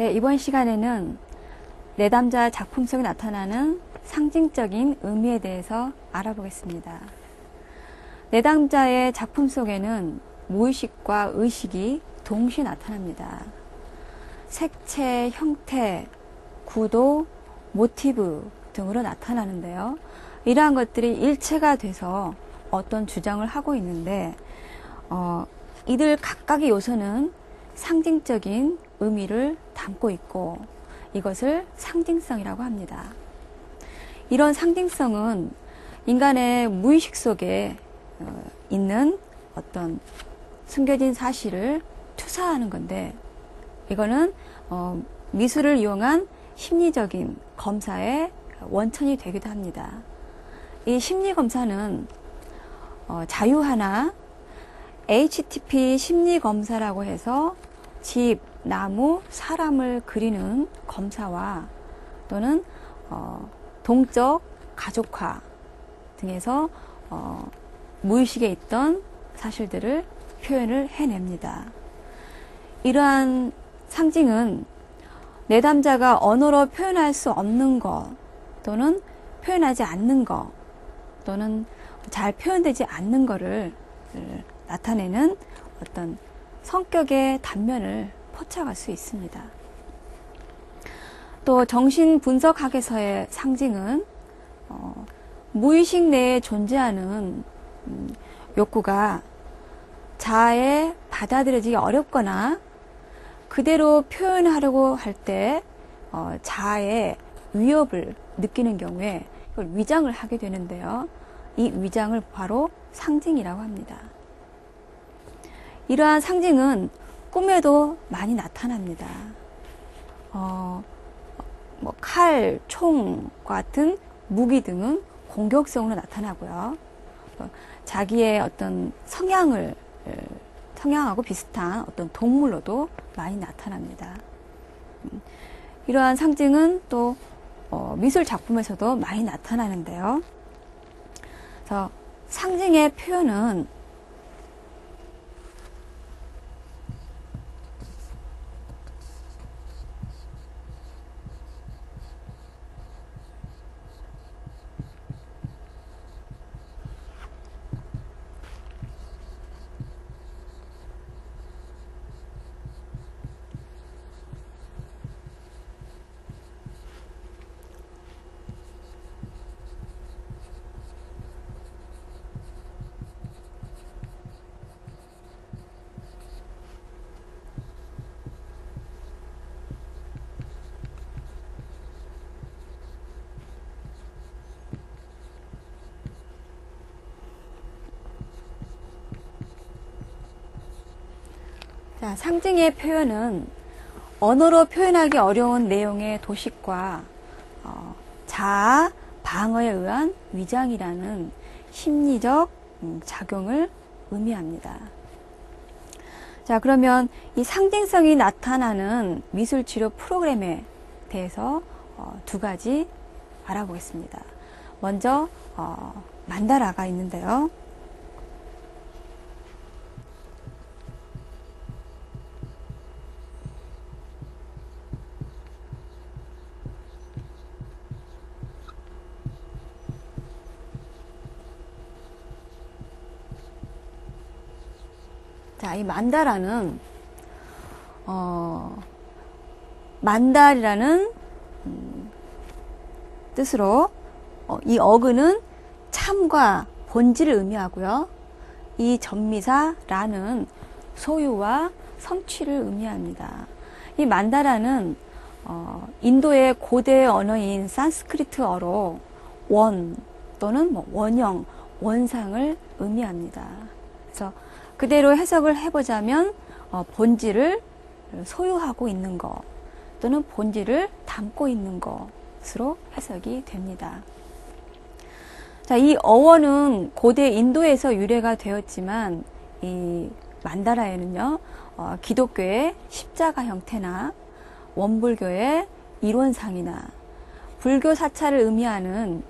네, 이번 시간에는 내담자 작품 속에 나타나는 상징적인 의미에 대해서 알아보겠습니다. 내담자의 작품 속에는 무의식과 의식이 동시에 나타납니다. 색채, 형태, 구도, 모티브 등으로 나타나는데요. 이러한 것들이 일체가 돼서 어떤 주장을 하고 있는데 이들 각각의 요소는 상징적인 의미를 담고 있고 이것을 상징성이라고 합니다. 이런 상징성은 인간의 무의식 속에 있는 어떤 숨겨진 사실을 투사하는 건데 이거는 미술을 이용한 심리적인 검사의 원천이 되기도 합니다. 이 심리검사는 자유하나 HTP 심리검사라고 해서 집, 나무, 사람을 그리는 검사와 또는 동적 가족화 등에서 무의식에 있던 사실들을 표현을 해냅니다. 이러한 상징은 내담자가 언어로 표현할 수 없는 것 또는 표현하지 않는 것 또는 잘 표현되지 않는 것을 나타내는 어떤 성격의 단면을 포착할 수 있습니다. 또 정신분석학에서의 상징은 무의식 내에 존재하는 욕구가 자아에 받아들여지기 어렵거나 그대로 표현하려고 할 때 자아의 위협을 느끼는 경우에 이걸 위장을 하게 되는데요. 이 위장을 바로 상징이라고 합니다. 이러한 상징은 꿈에도 많이 나타납니다. 칼, 총 같은 무기 등은 공격성으로 나타나고요. 자기의 어떤 성향하고 비슷한 어떤 동물로도 많이 나타납니다. 이러한 상징은 또 미술 작품에서도 많이 나타나는데요. 그래서 상징의 표현은 자, 상징의 표현은 언어로 표현하기 어려운 내용의 도식과 자아 방어에 의한 위장이라는 심리적 작용을 의미합니다. 자, 그러면 이 상징성이 나타나는 미술치료 프로그램에 대해서 두 가지 알아보겠습니다. 먼저 만다라가 있는데요. 자, 이 만다라는 만달이라는 뜻으로 이 어근은 참과 본질을 의미하고요. 이 전미사라는 소유와 성취를 의미합니다. 이 만다라는 인도의 고대 언어인 산스크리트어로 원 또는 원형, 원상을 의미합니다. 그래서 그대로 해석을 해보자면 본질을 소유하고 있는 것 또는 본질을 담고 있는 것으로 해석이 됩니다. 자, 이 어원은 고대 인도에서 유래가 되었지만 이 만다라에는요 기독교의 십자가 형태나 원불교의 일원상이나 불교 사찰을 의미하는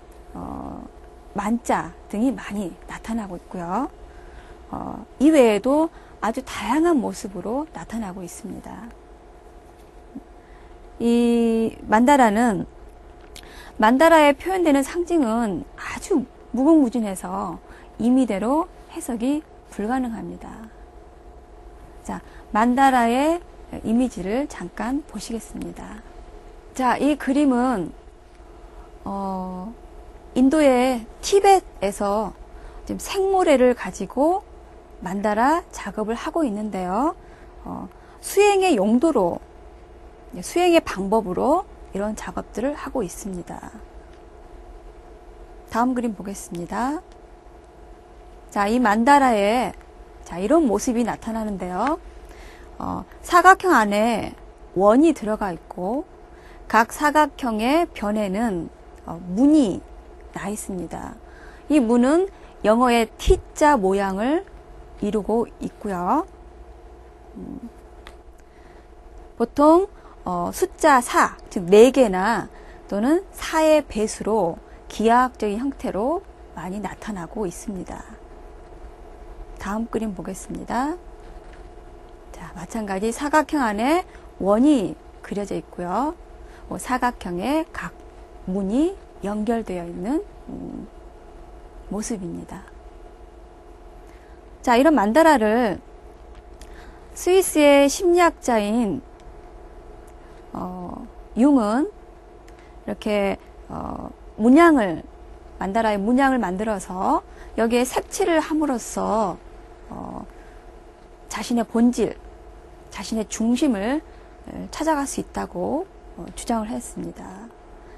만자 등이 많이 나타나고 있고요. 이외에도 아주 다양한 모습으로 나타나고 있습니다. 이 만다라에 표현되는 상징은 아주 무궁무진해서 임의대로 해석이 불가능합니다. 자, 만다라의 이미지를 잠깐 보시겠습니다. 자, 이 그림은 인도의 티벳에서 지금 생모래를 가지고 만다라 작업을 하고 있는데요. 수행의 용도로, 수행의 방법으로 이런 작업들을 하고 있습니다. 다음 그림 보겠습니다. 자, 이 만다라에 자, 이런 모습이 나타나는데요. 사각형 안에 원이 들어가 있고 각 사각형의 변에는 문이 나 있습니다. 이 문은 영어의 T자 모양을 이루고 있고요. 보통 숫자 4, 즉 4개나 또는 4의 배수로 기하학적인 형태로 많이 나타나고 있습니다. 다음 그림 보겠습니다. 자, 마찬가지 사각형 안에 원이 그려져 있고요. 사각형의 각 문이 연결되어 있는 모습입니다. 자, 이런 만다라를 스위스의 심리학자인 융은 이렇게 만다라의 문양을 만들어서 여기에 색칠을 함으로써 자신의 본질, 자신의 중심을 찾아갈 수 있다고 주장을 했습니다.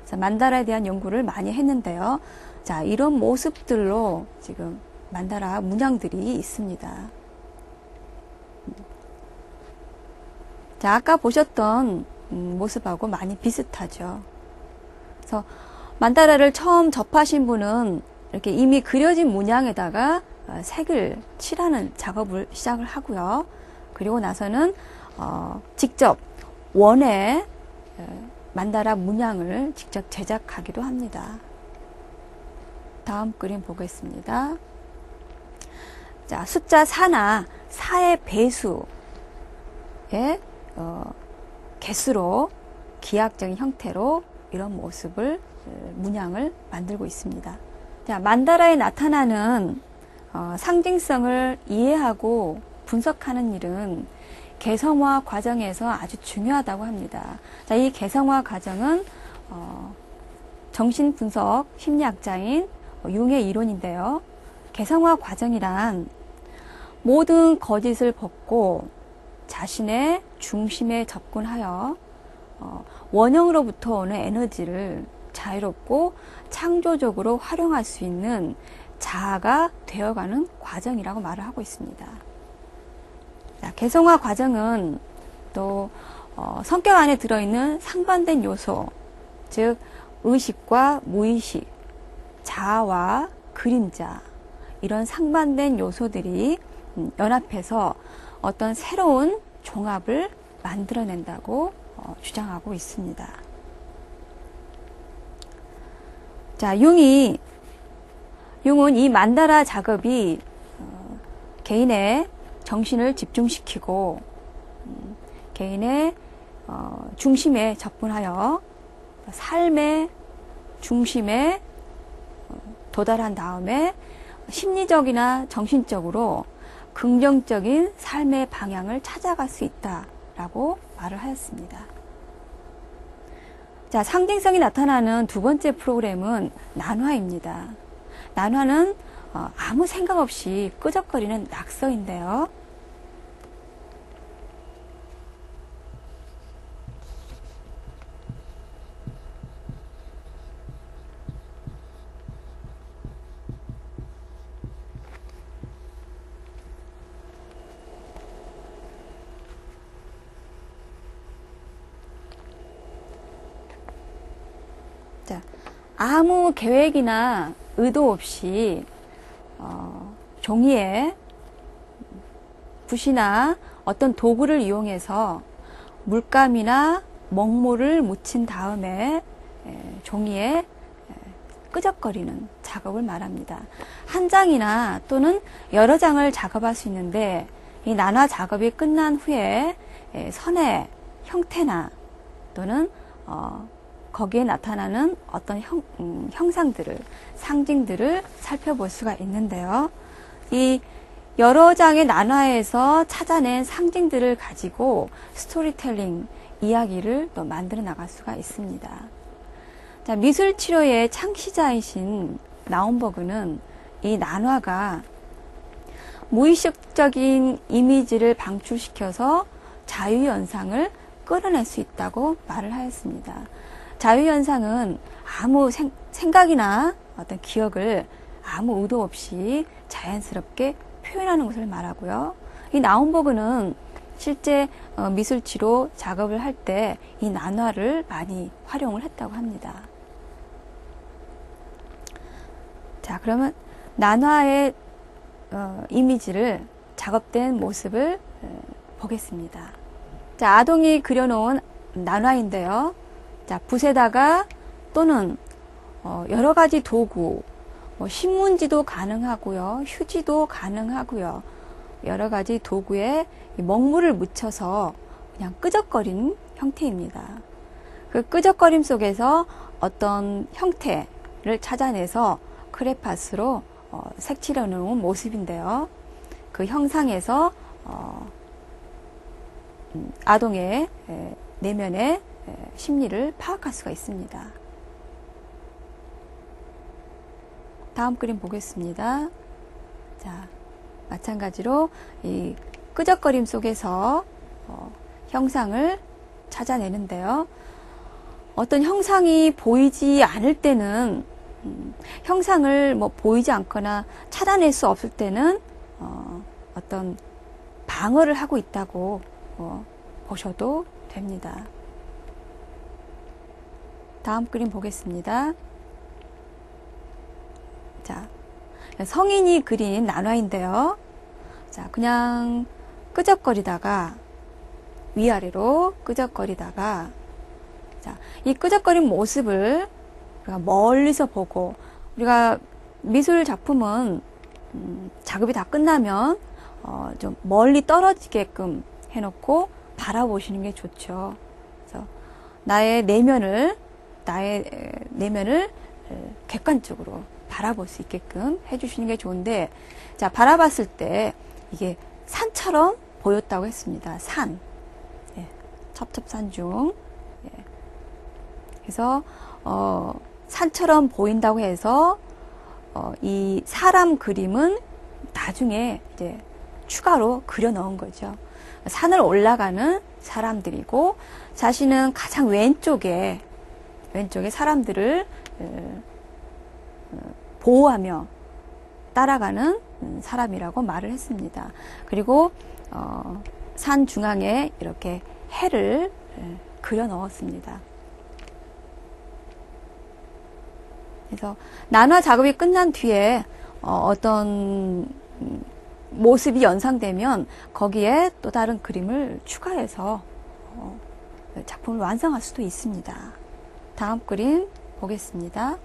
그래서 만다라에 대한 연구를 많이 했는데요. 자, 이런 모습들로 지금 만다라 문양들이 있습니다. 자, 아까 보셨던 모습하고 많이 비슷하죠. 그래서 만다라를 처음 접하신 분은 이렇게 이미 그려진 문양에다가 색을 칠하는 작업을 시작을 하고요. 그리고 나서는 직접 원에 만다라 문양을 직접 제작하기도 합니다. 다음 그림 보겠습니다. 자, 숫자 4나 4의 배수의 개수로 기하학적인 형태로 이런 모습을 문양을 만들고 있습니다. 자, 만다라에 나타나는 상징성을 이해하고 분석하는 일은 개성화 과정에서 아주 중요하다고 합니다. 자, 이 개성화 과정은 정신분석 심리학자인 융의 이론인데요. 개성화 과정이란 모든 거짓을 벗고 자신의 중심에 접근하여 원형으로부터 오는 에너지를 자유롭고 창조적으로 활용할 수 있는 자아가 되어가는 과정이라고 말을 하고 있습니다. 자, 개성화 과정은 또 성격 안에 들어있는 상반된 요소, 즉 의식과 무의식, 자아와 그림자, 이런 상반된 요소들이 연합해서 어떤 새로운 종합을 만들어낸다고 주장하고 있습니다. 자, 융은 이 만다라 작업이 개인의 정신을 집중시키고 개인의 중심에 접근하여 삶의 중심에 도달한 다음에 심리적이나 정신적으로 긍정적인 삶의 방향을 찾아갈 수 있다라고 말을 하였습니다. 자, 상징성이 나타나는 두 번째 프로그램은 난화입니다. 난화는 아무 생각 없이 끄적거리는 낙서인데요. 자, 아무 계획이나 의도 없이 종이에 붓이나 어떤 도구를 이용해서 물감이나 먹모를 묻힌 다음에 종이에 끄적거리는 작업을 말합니다. 한 장이나 또는 여러 장을 작업할 수 있는데 이 난화 작업이 끝난 후에 선의 형태나 또는 거기에 나타나는 어떤 형상들을, 상징들을 살펴볼 수가 있는데요. 이 여러 장의 난화에서 찾아낸 상징들을 가지고 스토리텔링, 이야기를 또 만들어 나갈 수가 있습니다. 자, 미술치료의 창시자이신 나움버그는 이 난화가 무의식적인 이미지를 방출시켜서 자유현상을 끌어낼 수 있다고 말을 하였습니다. 자유현상은 아무 생각이나 어떤 기억을 아무 의도 없이 자연스럽게 표현하는 것을 말하고요. 이 나움버그는 실제 미술치료 작업을 할 때 이 난화를 많이 활용을 했다고 합니다. 자, 그러면 난화의 이미지를 작업된 모습을 보겠습니다. 자, 아동이 그려놓은 난화인데요. 자, 붓에다가 또는 여러 가지 도구, 신문지도 가능하고요, 휴지도 가능하고요, 여러 가지 도구에 먹물을 묻혀서 그냥 끄적거리는 형태입니다. 그 끄적거림 속에서 어떤 형태를 찾아내서 크레파스로 색칠해 놓은 모습인데요. 그 형상에서 아동의 내면의 심리를 파악할 수가 있습니다. 다음 그림 보겠습니다. 자, 마찬가지로 이 끄적거림 속에서 형상을 찾아내는데요. 어떤 형상이 보이지 않을 때는 형상을 보이지 않거나 찾아낼 수 없을 때는 어떤 방어를 하고 있다고 보셔도 됩니다. 다음 그림 보겠습니다. 자, 성인이 그린 난화인데요. 자, 그냥 끄적거리다가 위아래로 끄적거리다가, 자, 이 끄적거린 모습을 우리가 멀리서 보고, 우리가 미술 작품은 작업이 다 끝나면 좀 멀리 떨어지게끔 해놓고 바라보시는 게 좋죠. 그래서 나의 내면을 객관적으로 바라볼 수 있게끔 해주시는 게 좋은데, 자, 바라봤을 때 이게 산처럼 보였다고 했습니다. 산. 예, 첩첩산중. 예. 그래서 산처럼 보인다고 해서 이 사람 그림은 나중에 이제 추가로 그려 넣은 거죠. 산을 올라가는 사람들이고, 자신은 가장 왼쪽에 사람들을 보호하며 따라가는 사람이라고 말을 했습니다. 그리고 산 중앙에 이렇게 해를 그려 넣었습니다. 그래서 난화 작업이 끝난 뒤에 어떤 모습이 연상되면 거기에 또 다른 그림을 추가해서 작품을 완성할 수도 있습니다. 다음 그림 보겠습니다.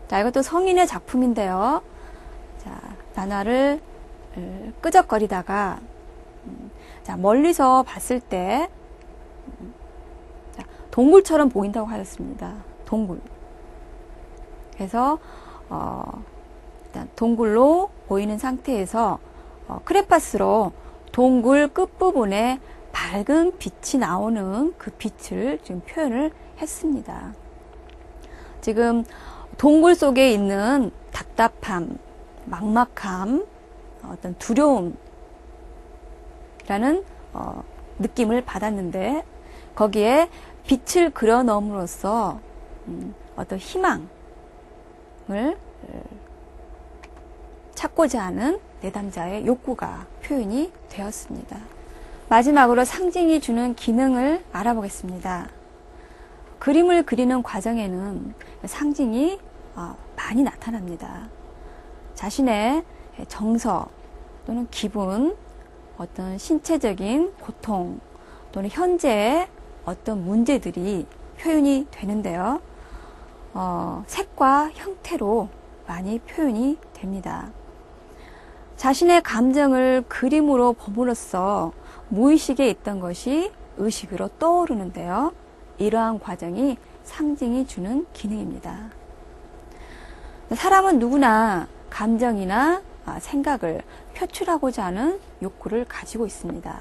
자, 이것도 성인의 작품인데요. 자, 난화를 끄적거리다가, 자, 멀리서 봤을 때, 자, 동굴처럼 보인다고 하였습니다. 동굴. 그래서, 일단 동굴로 보이는 상태에서, 크레파스로 동굴 끝부분에 밝은 빛이 나오는 그 빛을 지금 표현을 했습니다. 지금 동굴 속에 있는 답답함, 막막함, 어떤 두려움이라는 느낌을 받았는데, 거기에 빛을 그려 넣음으로써 어떤 희망을 찾고자 하는 내담자의 욕구가 표현이 되었습니다. 마지막으로 상징이 주는 기능을 알아보겠습니다. 그림을 그리는 과정에는 상징이 많이 나타납니다. 자신의 정서 또는 기분, 어떤 신체적인 고통 또는 현재의 어떤 문제들이 표현이 되는데요. 색과 형태로 많이 표현이 됩니다. 자신의 감정을 그림으로 봄으로써 무의식에 있던 것이 의식으로 떠오르는데요. 이러한 과정이 상징이 주는 기능입니다. 사람은 누구나 감정이나 생각을 표출하고자 하는 욕구를 가지고 있습니다.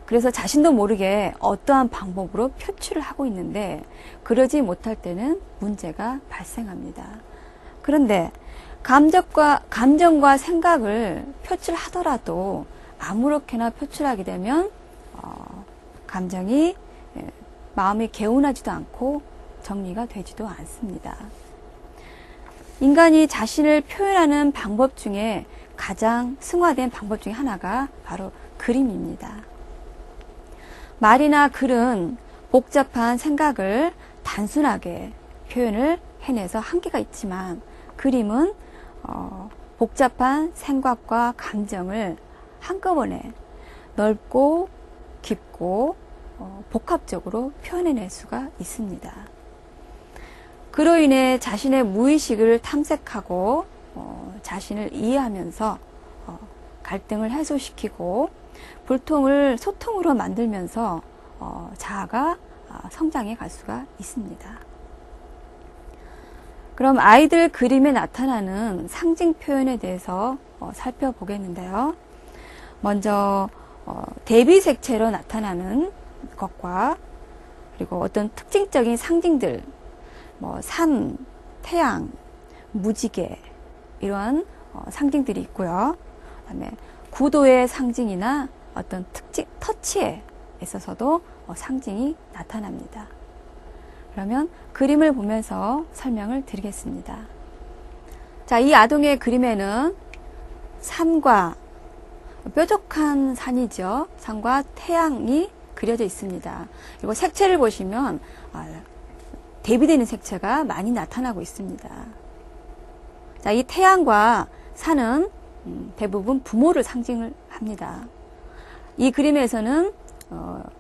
그래서 자신도 모르게 어떠한 방법으로 표출을 하고 있는데 그러지 못할 때는 문제가 발생합니다. 그런데 감정과 생각을 표출하더라도 아무렇게나 표출하게 되면 감정이 마음이 개운하지도 않고 정리가 되지도 않습니다. 인간이 자신을 표현하는 방법 중에 가장 승화된 방법 중에 하나가 바로 그림입니다. 말이나 글은 복잡한 생각을 단순하게 표현을 해내서 한계가 있지만 그림은 복잡한 생각과 감정을 한꺼번에 넓고 깊고 복합적으로 표현해낼 수가 있습니다. 그로 인해 자신의 무의식을 탐색하고 자신을 이해하면서 갈등을 해소시키고 불통을 소통으로 만들면서 자아가 성장해 갈 수가 있습니다. 그럼 아이들 그림에 나타나는 상징 표현에 대해서 살펴보겠는데요. 먼저 대비색채로 나타나는 것과 그리고 어떤 특징적인 상징들, 산, 태양, 무지개 이러한 상징들이 있고요. 그다음에 구도의 상징이나 어떤 특징, 터치에 있어서도 상징이 나타납니다. 그러면 그림을 보면서 설명을 드리겠습니다. 자, 이 아동의 그림에는 산과 뾰족한 산이죠. 산과 태양이 그려져 있습니다. 그리고 색채를 보시면 대비되는 색채가 많이 나타나고 있습니다. 자, 이 태양과 산은 대부분 부모를 상징을 합니다. 이 그림에서는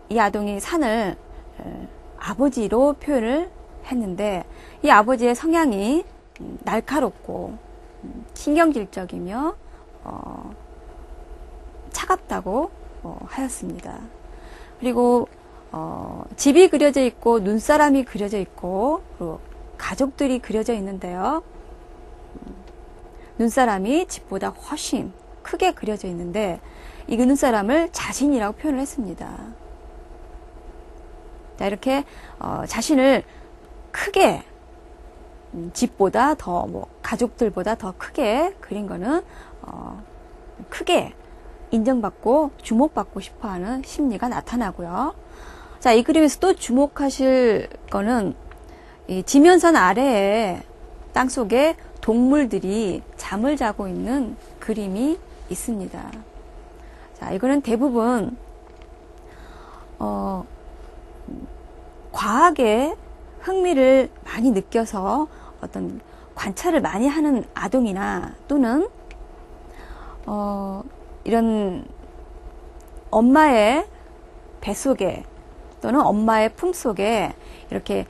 이 아동이 산을 아버지로 표현을 했는데 이 아버지의 성향이 날카롭고 신경질적이며 차갑다고 하였습니다. 그리고 집이 그려져 있고 눈사람이 그려져 있고 그리고 가족들이 그려져 있는데요. 눈사람이 집보다 훨씬 크게 그려져 있는데 이 눈사람을 자신이라고 표현을 했습니다. 자, 이렇게 자신을 크게 집보다 더 가족들보다 더 크게 그린 거는 크게 인정받고 주목받고 싶어하는 심리가 나타나고요. 자, 이 그림에서 또 주목하실 거는 이 지면선 아래에 땅속에 동물들이 잠을 자고 있는 그림이 있습니다. 자, 이거는 대부분 과학에 흥미를 많이 느껴서 어떤 관찰을 많이 하는 아동이나 또는 이런 엄마의 뱃속에 또는 엄마의 품속에 이렇게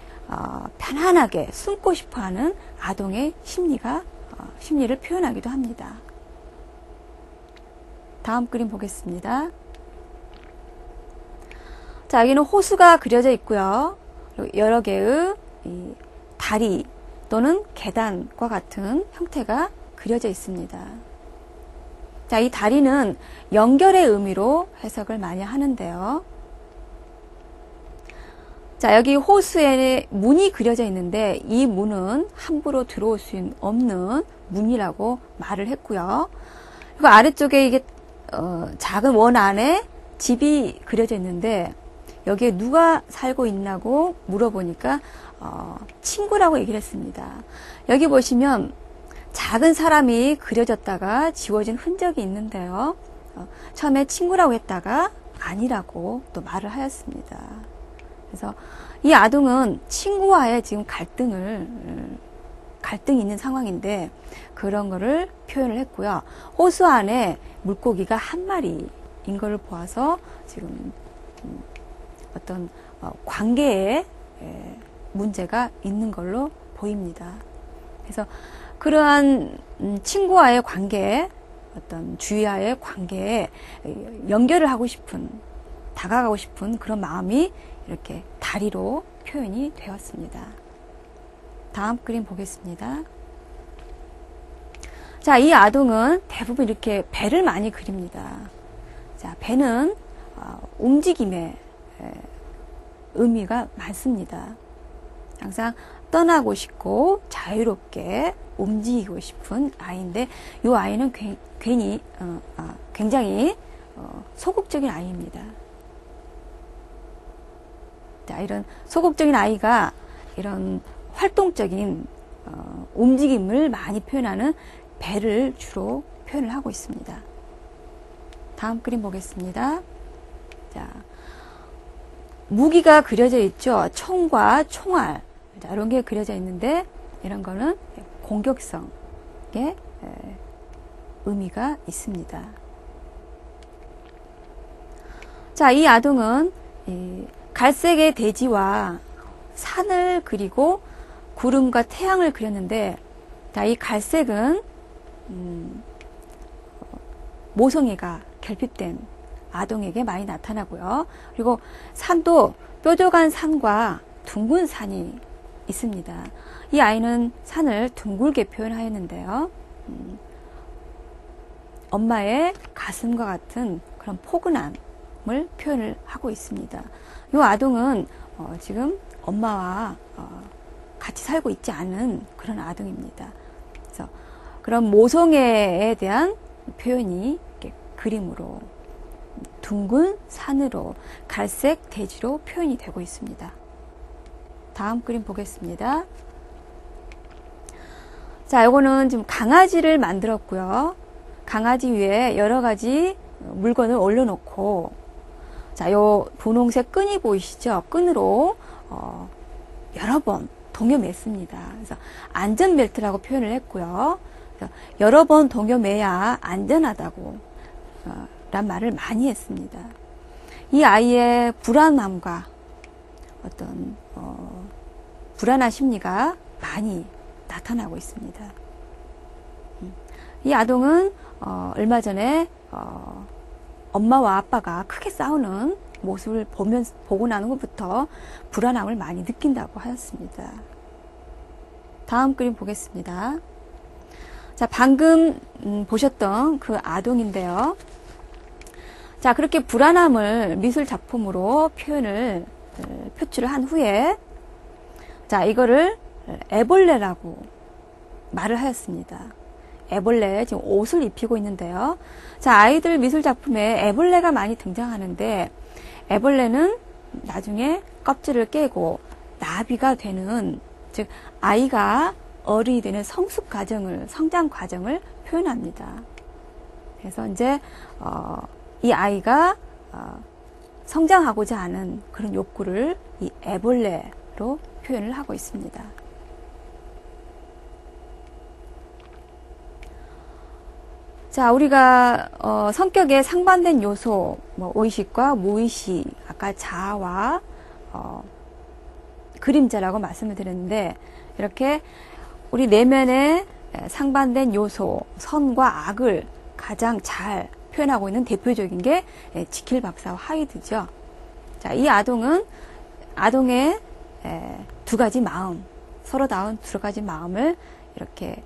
편안하게 숨고 싶어하는 아동의 심리를 표현하기도 합니다. 다음 그림 보겠습니다. 자, 여기는 호수가 그려져 있고요. 그리고 여러 개의 이 다리 또는 계단과 같은 형태가 그려져 있습니다. 자, 이 다리는 연결의 의미로 해석을 많이 하는데요. 자, 여기 호수에 문이 그려져 있는데 이 문은 함부로 들어올 수 없는 문이라고 말을 했고요. 그리고 아래쪽에 이게 작은 원 안에 집이 그려져 있는데 여기에 누가 살고 있나고 물어보니까 친구라고 얘기를 했습니다. 여기 보시면 작은 사람이 그려졌다가 지워진 흔적이 있는데요. 처음에 친구라고 했다가 아니라고 또 말을 하였습니다. 그래서 이 아동은 친구와의 지금 갈등이 있는 상황인데 그런 거를 표현을 했고요. 호수 안에 물고기가 한 마리인 것을 보아서 지금 어떤 관계에 문제가 있는 걸로 보입니다. 그래서 그러한 친구와의 관계, 어떤 주위와의 관계에 연결을 하고 싶은 다가가고 싶은 그런 마음이 이렇게 다리로 표현이 되었습니다. 다음 그림 보겠습니다. 자, 이 아동은 대부분 이렇게 배를 많이 그립니다. 자, 배는 움직임의 의미가 많습니다. 항상 떠나고 싶고 자유롭게 움직이고 싶은 아이인데 이 아이는 굉장히 소극적인 아이입니다. 자, 이런 소극적인 아이가 이런 활동적인 움직임을 많이 표현하는 배를 주로 표현을 하고 있습니다. 다음 그림 보겠습니다. 자, 무기가 그려져 있죠. 총과 총알. 자, 이런 게 그려져 있는데 이런 거는 공격성의 의미가 있습니다. 자, 이 아동은 갈색의 대지와 산을 그리고 구름과 태양을 그렸는데, 자, 이 갈색은 모성애가 결핍된 아동에게 많이 나타나고요. 그리고 산도 뾰족한 산과 둥근 산이 있습니다. 이 아이는 산을 둥글게 표현하였는데요. 엄마의 가슴과 같은 그런 포근함을 표현을 하고 있습니다. 이 아동은 지금 엄마와 같이 살고 있지 않은 그런 아동입니다. 그래서 그런 모성애에 대한 표현이 이렇게 그림으로 둥근 산으로 갈색 대지로 표현이 되고 있습니다. 다음 그림 보겠습니다. 자, 요거는 지금 강아지를 만들었고요. 강아지 위에 여러 가지 물건을 올려놓고, 자, 요 분홍색 끈이 보이시죠? 끈으로 여러 번 동여맸습니다. 그래서 안전벨트라고 표현을 했고요. 여러 번 동여매야 안전하다고 란 말을 많이 했습니다. 이 아이의 불안함과 어떤 불안한 심리가 많이 나타나고 있습니다. 이 아동은 얼마 전에 엄마와 아빠가 크게 싸우는 모습을 보고 나는 것부터 불안함을 많이 느낀다고 하였습니다. 다음 그림 보겠습니다. 자, 방금 보셨던 그 아동인데요. 자, 그렇게 불안함을 미술 작품으로 표출을 한 후에, 자, 이거를 애벌레라고 말을 하였습니다. 애벌레, 지금 옷을 입히고 있는데요. 자, 아이들 미술 작품에 애벌레가 많이 등장하는데, 애벌레는 나중에 껍질을 깨고 나비가 되는, 즉 아이가 어른이 되는 성숙 과정을, 성장 과정을 표현합니다. 그래서 이제 이 아이가 성장하고자 하는 그런 욕구를 이 애벌레로 표현을 하고 있습니다. 자, 우리가 성격에 상반된 요소, 뭐 의식과 무의식, 아까 자아와 그림자라고 말씀을 드렸는데, 이렇게 우리 내면에 상반된 요소, 선과 악을 가장 잘 표현하고 있는 대표적인 게 지킬 박사와 하이드죠. 자, 이 아동의 두 가지 마음, 서로 다운 두 가지 마음을 이렇게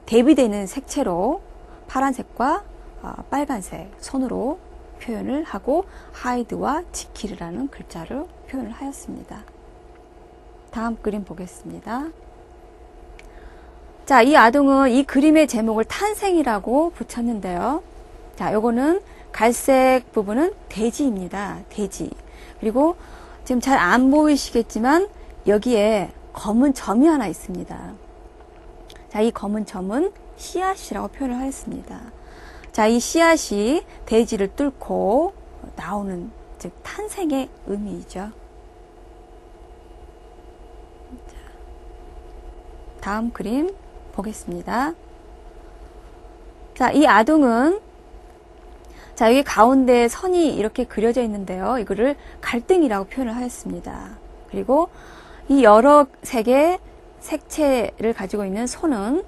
대비되는 색채로 파란색과 빨간색 손으로 표현을 하고 하이드와 지킬이라는 글자를 표현을 하였습니다. 다음 그림 보겠습니다. 자, 이 아동은 이 그림의 제목을 탄생이라고 붙였는데요. 자, 요거는 갈색 부분은 대지입니다. 대지. 그리고 지금 잘 안 보이시겠지만 여기에 검은 점이 하나 있습니다. 자, 이 검은 점은 씨앗이라고 표현을 하였습니다. 자, 이 씨앗이 대지를 뚫고 나오는, 즉 탄생의 의미이죠. 다음 그림 보겠습니다. 자, 이 아동은, 자, 여기 가운데 선이 이렇게 그려져 있는데요. 이거를 갈등이라고 표현을 하였습니다. 그리고 이 여러 색의 색채를 가지고 있는 손은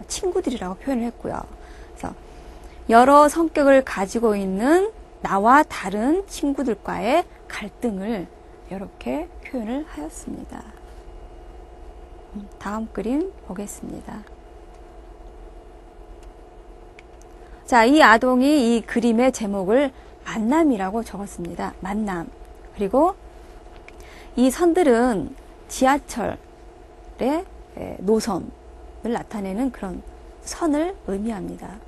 친구들이라고 표현을 했고요. 그래서 여러 성격을 가지고 있는 나와 다른 친구들과의 갈등을 이렇게 표현을 하였습니다. 다음 그림 보겠습니다. 자, 이 아동이 이 그림의 제목을 만남이라고 적었습니다. 만남. 그리고 이 선들은 지하철의 노선을 나타내는 그런 선을 의미합니다.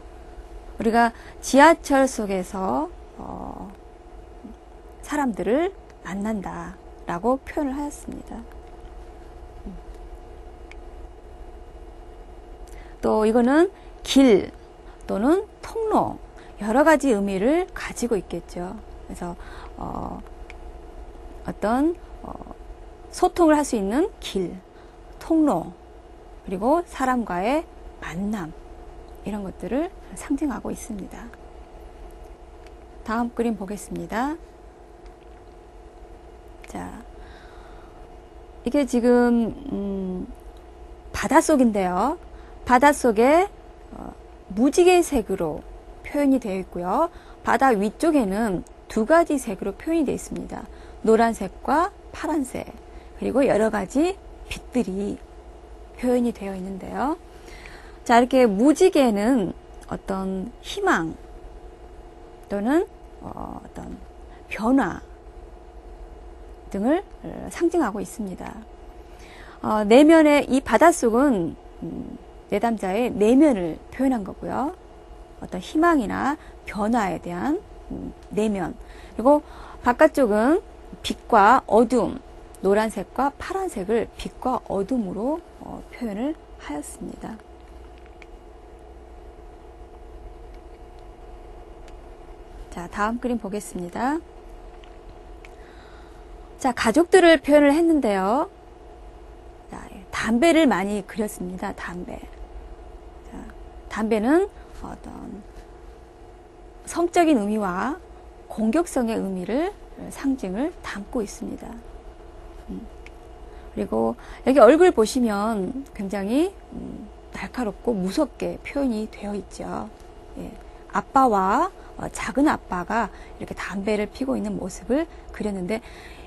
우리가 지하철 속에서 사람들을 만난다라고 표현을 하였습니다. 또 이거는 길 또는 통로, 여러 가지 의미를 가지고 있겠죠. 그래서 어떤 소통을 할 수 있는 길, 통로, 그리고 사람과의 만남, 이런 것들을 상징하고 있습니다. 다음 그림 보겠습니다. 자, 이게 지금 바닷속인데요. 바닷속에 무지개색으로 표현이 되어 있고요. 바다 위쪽에는 두 가지 색으로 표현이 되어 있습니다. 노란색과 파란색, 그리고 여러 가지 빛들이 표현이 되어 있는데요. 자, 이렇게 무지개는 어떤 희망 또는 어떤 변화 등을 상징하고 있습니다. 내면의 이 바닷속은 내담자의 내면을 표현한 거고요. 어떤 희망이나 변화에 대한 내면, 그리고 바깥쪽은 빛과 어둠, 노란색과 파란색을 빛과 어둠으로 표현을 하였습니다. 자, 다음 그림 보겠습니다. 자, 가족들을 표현을 했는데요. 자, 담배를 많이 그렸습니다. 담배. 자, 담배는 어떤 성적인 의미와 공격성의 의미를 상징을 담고 있습니다. 그리고 여기 얼굴 보시면 굉장히 날카롭고 무섭게 표현이 되어 있죠. 예, 아빠와 작은 아빠가 이렇게 담배를 피고 있는 모습을 그렸는데,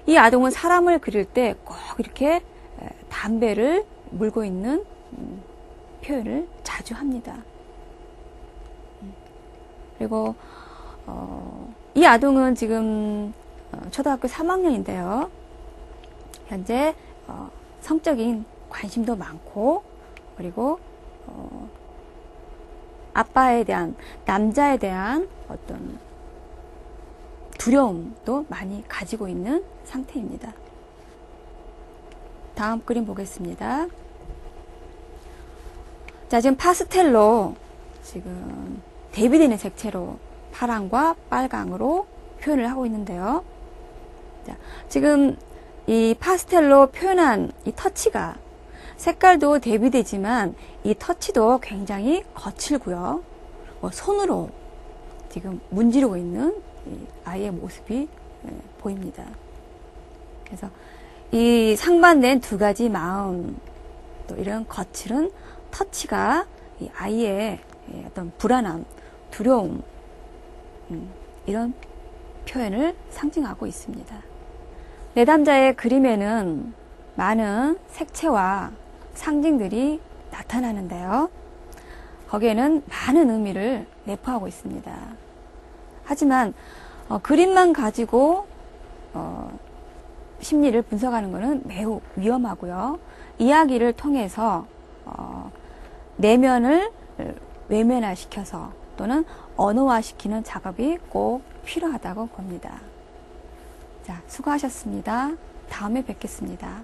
이 아동은 사람을 그릴 때 꼭 이렇게 담배를 물고 있는 표현을 자주 합니다. 그리고 이 아동은 지금 초등학교 3학년인데요. 현재 성적인 관심도 많고, 그리고 아빠에 대한, 남자에 대한 어떤 두려움도 많이 가지고 있는 상태입니다. 다음 그림 보겠습니다. 자, 지금 파스텔로 지금 대비되는 색채로 파랑과 빨강으로 표현을 하고 있는데요. 자, 지금 이 파스텔로 표현한 이 터치가, 색깔도 대비되지만 이 터치도 굉장히 거칠고요. 손으로 지금 문지르고 있는 이 아이의 모습이 보입니다. 그래서 이 상반된 두 가지 마음, 또 이런 거칠은 터치가 이 아이의 어떤 불안함, 두려움, 이런 표현을 상징하고 있습니다. 내담자의 그림에는 많은 색채와 상징들이 나타나는데요. 거기에는 많은 의미를 내포하고 있습니다. 하지만 그림만 가지고 심리를 분석하는 것은 매우 위험하고요. 이야기를 통해서 내면을 외면화시켜서 또는 언어화시키는 작업이 꼭 필요하다고 봅니다. 자, 수고하셨습니다. 다음에 뵙겠습니다.